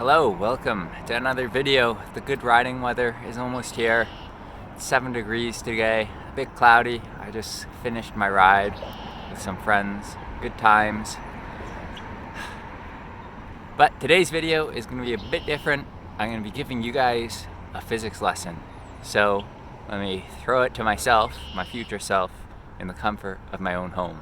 Hello, welcome to another video. The good riding weather is almost here. It's 7 degrees today, a bit cloudy. I just finished my ride with some friends. Good times. But today's video is going to be a bit different. I'm going to be giving you guys a physics lesson. So let me throw it to myself, my future self, in the comfort of my own home.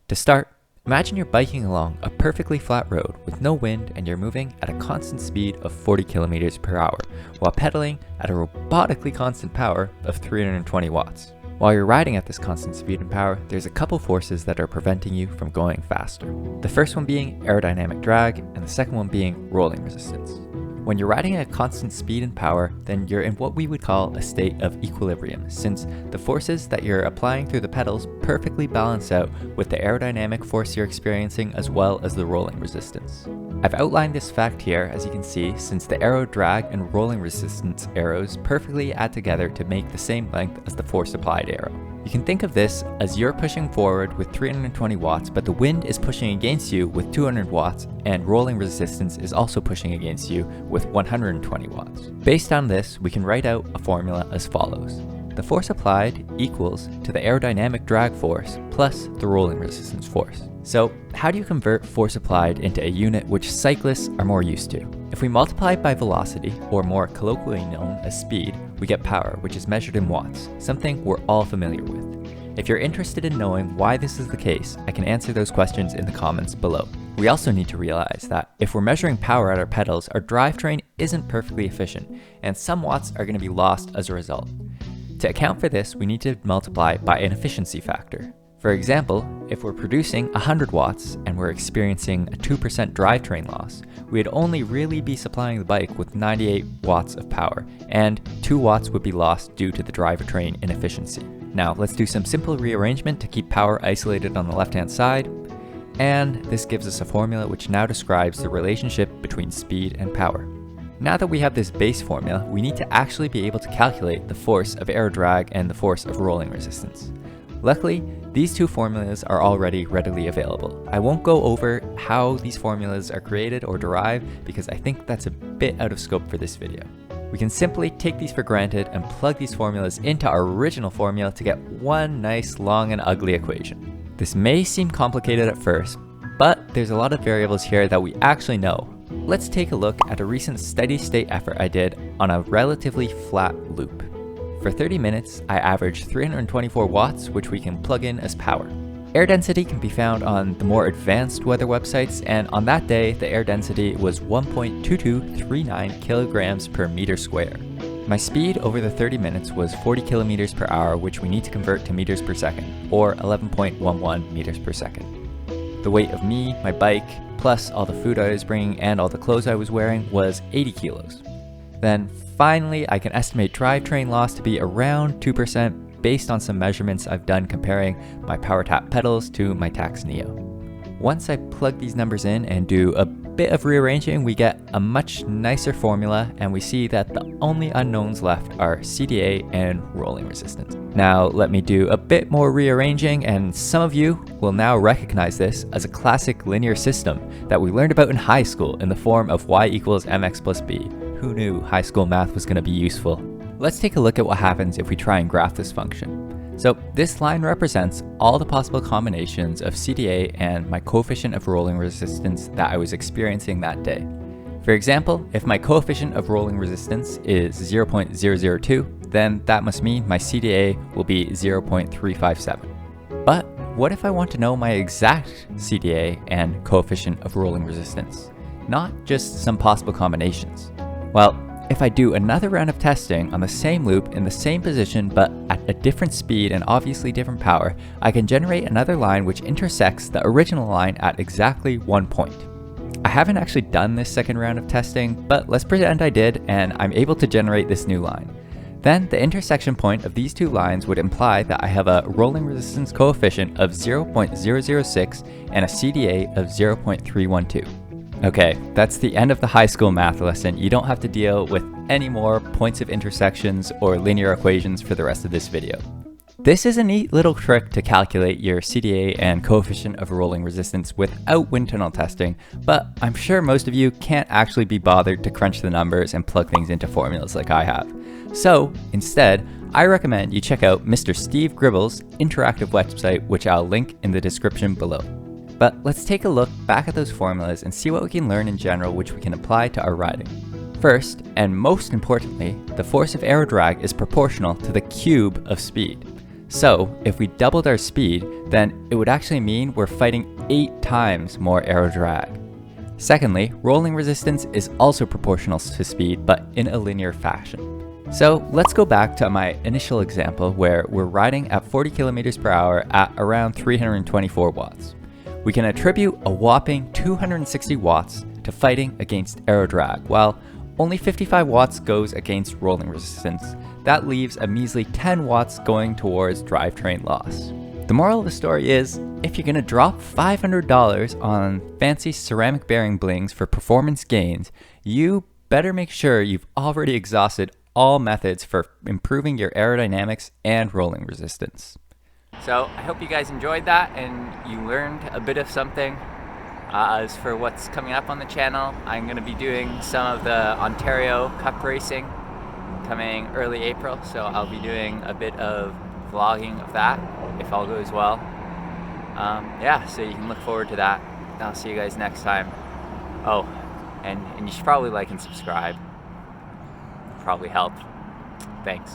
To start, imagine you're biking along a perfectly flat road with no wind and you're moving at a constant speed of 40 kilometers per hour while pedaling at a robotically constant power of 320 watts. While you're riding at this constant speed and power, there's a couple forces that are preventing you from going faster. The first one being aerodynamic drag and the second one being rolling resistance. When you're riding at a constant speed and power, then you're in what we would call a state of equilibrium, since the forces that you're applying through the pedals perfectly balance out with the aerodynamic force you're experiencing as well as the rolling resistance. I've outlined this fact here, as you can see, since the aero drag and rolling resistance arrows perfectly add together to make the same length as the force applied arrow. You can think of this as you're pushing forward with 320 watts, but the wind is pushing against you with 200 watts, and rolling resistance is also pushing against you with 120 watts. Based on this, we can write out a formula as follows. The force applied equals to the aerodynamic drag force plus the rolling resistance force. So how do you convert force applied into a unit which cyclists are more used to? If we multiply by velocity, or more colloquially known as speed, we get power, which is measured in watts, something we're all familiar with. If you're interested in knowing why this is the case, I can answer those questions in the comments below. We also need to realize that if we're measuring power at our pedals, our drivetrain isn't perfectly efficient, and some watts are going to be lost as a result. To account for this, we need to multiply by an efficiency factor. For example, if we're producing 100 watts and we're experiencing a 2% drivetrain loss, we'd only really be supplying the bike with 98 watts of power, and 2 watts would be lost due to the drivetrain inefficiency. Now let's do some simple rearrangement to keep power isolated on the left-hand side, and this gives us a formula which now describes the relationship between speed and power. Now that we have this base formula, we need to actually be able to calculate the force of aero drag and the force of rolling resistance. Luckily, these two formulas are already readily available. I won't go over how these formulas are created or derived because I think that's a bit out of scope for this video. We can simply take these for granted and plug these formulas into our original formula to get one nice long and ugly equation. This may seem complicated at first, but there's a lot of variables here that we actually know. Let's take a look at a recent steady state effort I did on a relatively flat loop. For 30 minutes, I averaged 324 watts, which we can plug in as power. Air density can be found on the more advanced weather websites, and on that day, the air density was 1.2239 kilograms per meter square. My speed over the 30 minutes was 40 kilometers per hour, which we need to convert to meters per second, or 11.11 meters per second. The weight of me, my bike, plus all the food I was bringing and all the clothes I was wearing was 80 kilos. Then finally, I can estimate drivetrain loss to be around 2% based on some measurements I've done comparing my power tap pedals to my Tax Neo. Once I plug these numbers in and do a bit of rearranging, we get a much nicer formula, and we see that the only unknowns left are CDA and rolling resistance. Now let me do a bit more rearranging, and some of you will now recognize this as a classic linear system that we learned about in high school in the form of y equals mx plus b. Who knew high school math was going to be useful? Let's take a look at what happens if we try and graph this function. So this line represents all the possible combinations of CDA and my coefficient of rolling resistance that I was experiencing that day. For example, if my coefficient of rolling resistance is 0.002, then that must mean my CDA will be 0.357. But what if I want to know my exact CDA and coefficient of rolling resistance, not just some possible combinations? Well, if I do another round of testing on the same loop in the same position but at a different speed and obviously different power, I can generate another line which intersects the original line at exactly 1 point. I haven't actually done this second round of testing, but let's pretend I did, and I'm able to generate this new line. Then the intersection point of these two lines would imply that I have a rolling resistance coefficient of 0.006 and a CDA of 0.312. Okay, that's the end of the high school math lesson. You don't have to deal with any more points of intersections or linear equations for the rest of this video. This is a neat little trick to calculate your CDA and coefficient of rolling resistance without wind tunnel testing, but I'm sure most of you can't actually be bothered to crunch the numbers and plug things into formulas like I have. So instead, I recommend you check out Mr. Steve Gribble's interactive website, which I'll link in the description below. But let's take a look back at those formulas and see what we can learn in general which we can apply to our riding. First, and most importantly, the force of aero drag is proportional to the cube of speed. So, if we doubled our speed, then it would actually mean we're fighting 8 times more aero drag. Secondly, rolling resistance is also proportional to speed, but in a linear fashion. So let's go back to my initial example where we're riding at 40 kilometers per hour at around 324 watts. We can attribute a whopping 260 watts to fighting against aero drag, while only 55 watts goes against rolling resistance. That leaves a measly 10 watts going towards drivetrain loss. The moral of the story is, if you're gonna drop $500 on fancy ceramic bearing blings for performance gains, you better make sure you've already exhausted all methods for improving your aerodynamics and rolling resistance. So I hope you guys enjoyed that and you learned a bit of something. As for what's coming up on the channel, I'm going to be doing some of the Ontario Cup racing coming early April, so I'll be doing a bit of vlogging of that if all goes well. Yeah, so you can look forward to that. I'll see you guys next time. Oh, and you should probably like and subscribe. Probably help. Thanks.